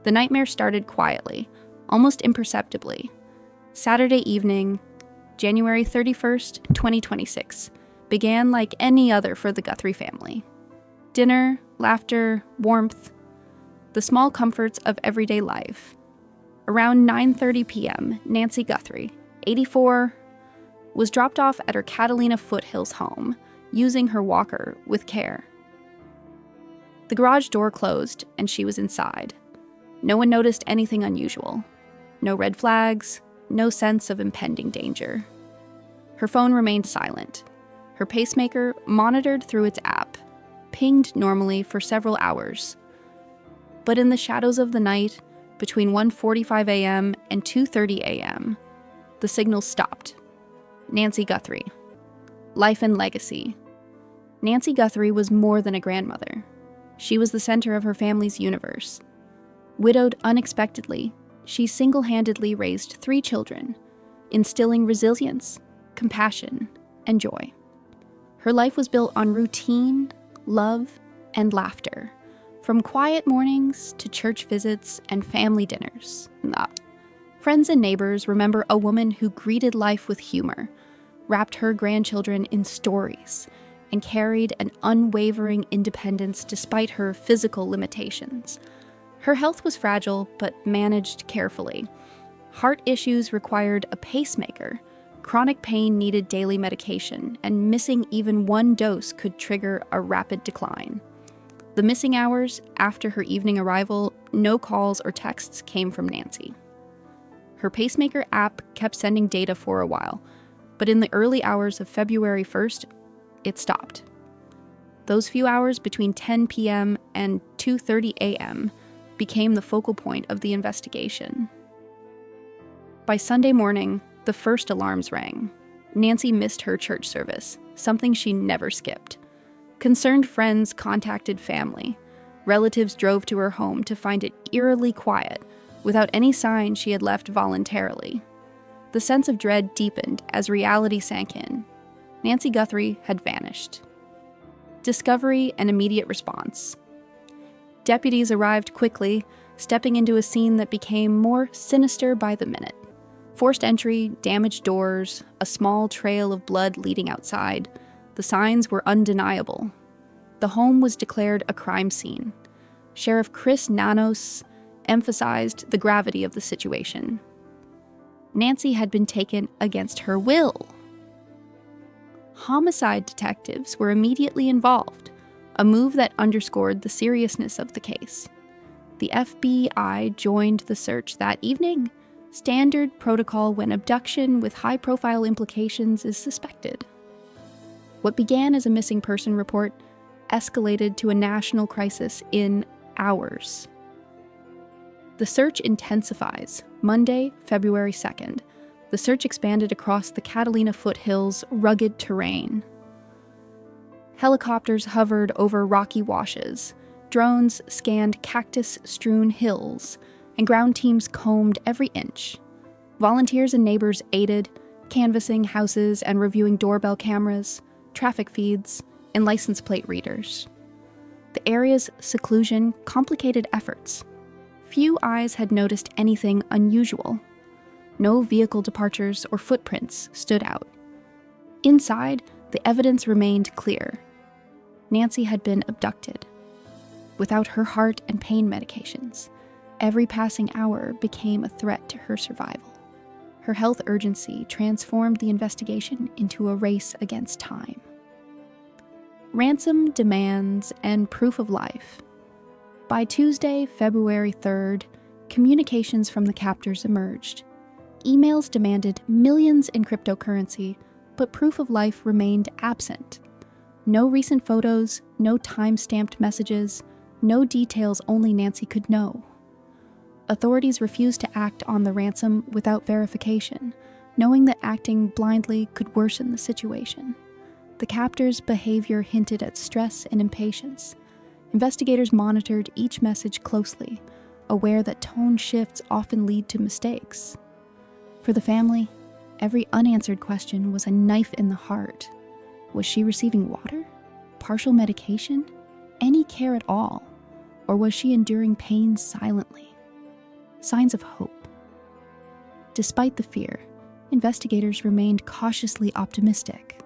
The nightmare started quietly, almost imperceptibly. Saturday evening, January 31st, 2026, began like any other for the Guthrie family. Dinner, laughter, warmth, the small comforts of everyday life. Around 9:30 p.m., Nancy Guthrie, 84, was dropped off at her Catalina Foothills home, using her walker with care. The garage door closed, and she was inside. No one noticed anything unusual. No red flags, no sense of impending danger. Her phone remained silent. Her pacemaker, monitored through its app, pinged normally for several hours. But in the shadows of the night, between 1:45 a.m. and 2:30 a.m., the signal stopped. Nancy Guthrie. Life and legacy. Nancy Guthrie was more than a grandmother. She was the center of her family's universe. Widowed unexpectedly, she single-handedly raised 3 children, instilling resilience, compassion, and joy. Her life was built on routine, love, and laughter, from quiet mornings to church visits and family dinners. Friends and neighbors remember a woman who greeted life with humor, wrapped her grandchildren in stories, and carried an unwavering independence despite her physical limitations. Her health was fragile, but managed carefully. Heart issues required a pacemaker, chronic pain needed daily medication, and missing even one dose could trigger a rapid decline. The missing hours after her evening arrival, no calls or texts came from Nancy. Her pacemaker app kept sending data for a while, but in the early hours of February 1st, it stopped. Those few hours between 10 p.m. and 2:30 a.m. became the focal point of the investigation. By Sunday morning, the first alarms rang. Nancy missed her church service, something she never skipped. Concerned friends contacted family. Relatives drove to her home to find it eerily quiet, without any sign she had left voluntarily. The sense of dread deepened as reality sank in. Nancy Guthrie had vanished. Discovery and immediate response. Deputies arrived quickly, stepping into a scene that became more sinister by the minute. Forced entry, damaged doors, a small trail of blood leading outside. The signs were undeniable. The home was declared a crime scene. Sheriff Chris Nanos emphasized the gravity of the situation. Nancy had been taken against her will. Homicide detectives were immediately involved, a move that underscored the seriousness of the case. The FBI joined the search that evening, standard protocol when abduction with high-profile implications is suspected. What began as a missing person report escalated to a national crisis in hours. The search intensifies. Monday, February 2nd. The search expanded across the Catalina Foothills' rugged terrain. Helicopters hovered over rocky washes, drones scanned cactus-strewn hills, and ground teams combed every inch. Volunteers and neighbors aided, canvassing houses and reviewing doorbell cameras, traffic feeds, and license plate readers. The area's seclusion complicated efforts. Few eyes had noticed anything unusual. No vehicle departures or footprints stood out. Inside, the evidence remained clear. Nancy had been abducted. Without her heart and pain medications, every passing hour became a threat to her survival. Her health urgency transformed the investigation into a race against time. Ransom demands and proof of life. By Tuesday, February 3rd, communications from the captors emerged. Emails demanded millions in cryptocurrency, but proof of life remained absent. No recent photos, no time-stamped messages, no details only Nancy could know. Authorities refused to act on the ransom without verification, knowing that acting blindly could worsen the situation. The captors' behavior hinted at stress and impatience. Investigators monitored each message closely, aware that tone shifts often lead to mistakes. For the family, every unanswered question was a knife in the heart. Was she receiving water? Partial medication? Any care at all? Or was she enduring pain silently? signs of hope. Despite the fear, investigators remained cautiously optimistic.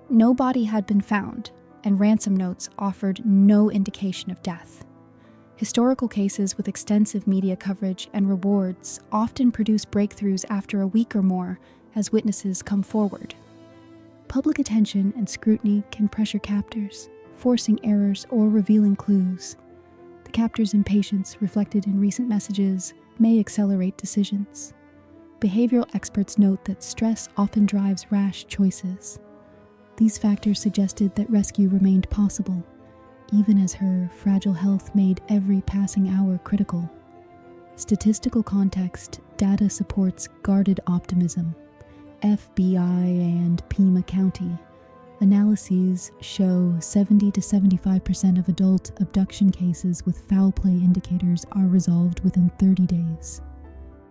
No body had been found, and ransom notes offered no indication of death. Historical cases with extensive media coverage and rewards often produce breakthroughs after a week or more as witnesses come forward. Public attention and scrutiny can pressure captors, forcing errors or revealing clues. The captor's impatience, reflected in recent messages, may accelerate decisions. Behavioral experts note that stress often drives rash choices. These factors suggested that rescue remained possible, even as her fragile health made every passing hour critical. Statistical context data supports guarded optimism. FBI and Pima County analyses show 70 to 75% of adult abduction cases with foul play indicators are resolved within 30 days.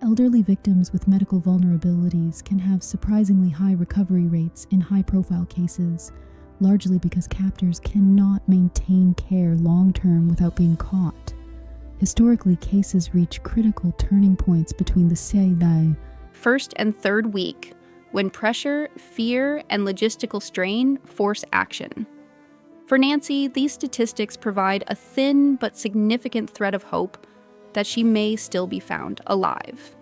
Elderly victims with medical vulnerabilities can have surprisingly high recovery rates in high-profile cases, largely because captors cannot maintain care long-term without being caught. Historically, cases reach critical turning points between the first and third week, when pressure, fear, and logistical strain force action. For Nancy, these statistics provide a thin but significant thread of hope that she may still be found alive.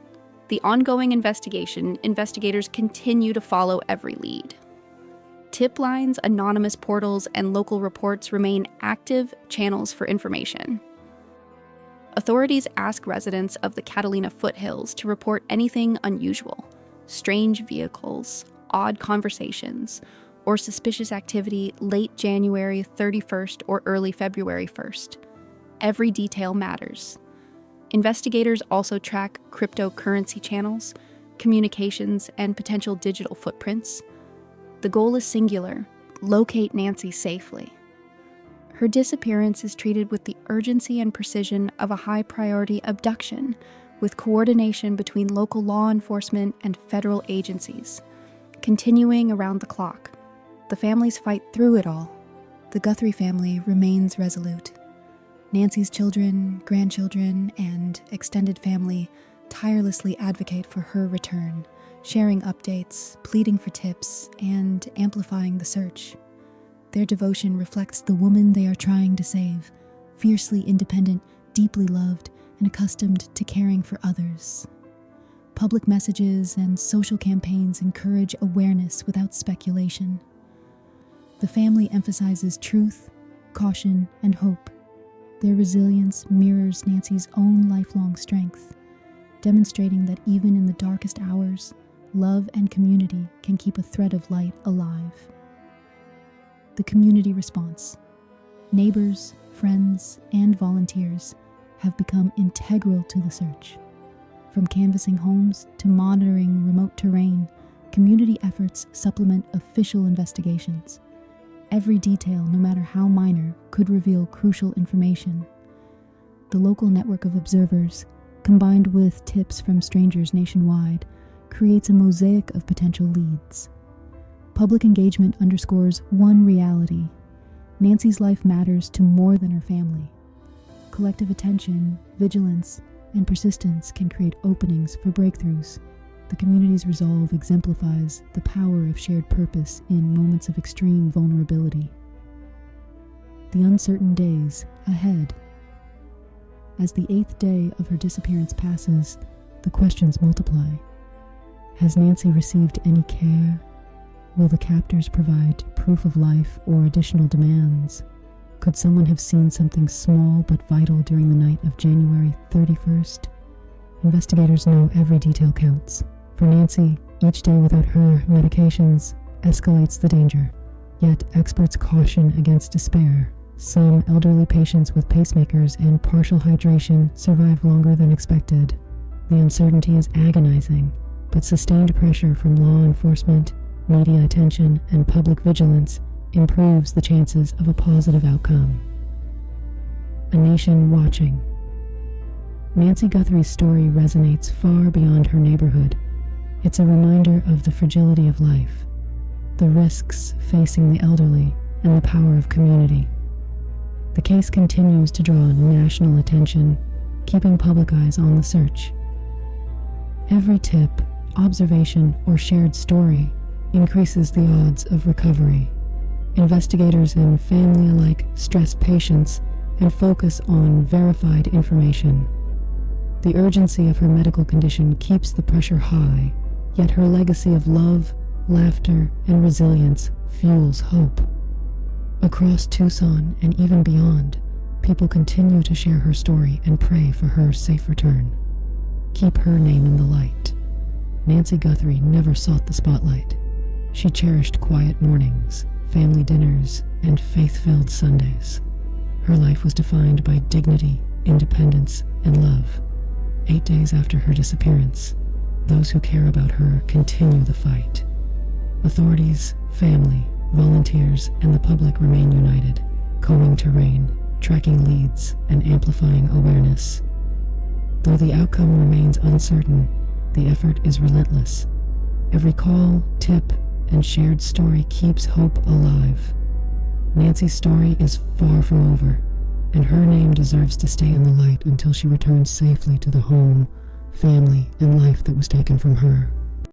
The ongoing investigation, investigators continue to follow every lead. Tip lines, anonymous portals, and local reports remain active channels for information. Authorities ask residents of the Catalina foothills to report anything unusual, strange vehicles, odd conversations, or suspicious activity late January 31st or early February 1st. Every detail matters. Investigators also track cryptocurrency channels, communications, and potential digital footprints. The goal is singular: locate Nancy safely. Her disappearance is treated with the urgency and precision of a high-priority abduction, with coordination between local law enforcement and federal agencies, continuing around the clock. The families fight through it all. The Guthrie family remains resolute. Nancy's children, grandchildren, and extended family tirelessly advocate for her return, sharing updates, pleading for tips, and amplifying the search. Their devotion reflects the woman they are trying to save, fiercely independent, deeply loved, and accustomed to caring for others. Public messages and social campaigns encourage awareness without speculation. The family emphasizes truth, caution, and hope. Their resilience mirrors Nancy's own lifelong strength, demonstrating that even in the darkest hours, love and community can keep a thread of light alive. The community response. Neighbors, friends, and volunteers have become integral to the search. From canvassing homes to monitoring remote terrain, community efforts supplement official investigations. Every detail, no matter how minor, could reveal crucial information. The local network of observers, combined with tips from strangers nationwide, creates a mosaic of potential leads. Public engagement underscores one reality: Nancy's life matters to more than her family. Collective attention, vigilance, and persistence can create openings for breakthroughs. The community's resolve exemplifies the power of shared purpose in moments of extreme vulnerability. The uncertain days ahead. As the 8th day of her disappearance passes, the questions multiply. Has Nancy received any care? Will the captors provide proof of life or additional demands? Could someone have seen something small but vital during the night of January 31st? Investigators know every detail counts. For Nancy, each day without her medications escalates the danger. Yet experts caution against despair. Some elderly patients with pacemakers and partial hydration survive longer than expected. The uncertainty is agonizing, but sustained pressure from law enforcement, media attention, and public vigilance improves the chances of a positive outcome. A nation watching. Nancy Guthrie's story resonates far beyond her neighborhood. It's a reminder of the fragility of life, the risks facing the elderly, and the power of community. The case continues to draw national attention, keeping public eyes on the search Every tip, observation, or shared story increases the odds of recovery. Investigators and family alike stress patience and focus on verified information. The urgency of her medical condition keeps the pressure high, yet her legacy of love, laughter, and resilience fuels hope. Across Tucson and even beyond, people continue to share her story and pray for her safe return. Keep her name in the light. Nancy Guthrie never sought the spotlight. She cherished quiet mornings, family dinners, and faith-filled Sundays. Her life was defined by dignity, independence, and love. 8 days after her disappearance, those who care about her continue the fight. Authorities, family, volunteers, and the public remain united, combing terrain, tracking leads, and amplifying awareness. Though the outcome remains uncertain, the effort is relentless. Every call, tip, and shared story keeps hope alive. Nancy's story is far from over, and her name deserves to stay in the light until she returns safely to the home, family, and life that was taken from her.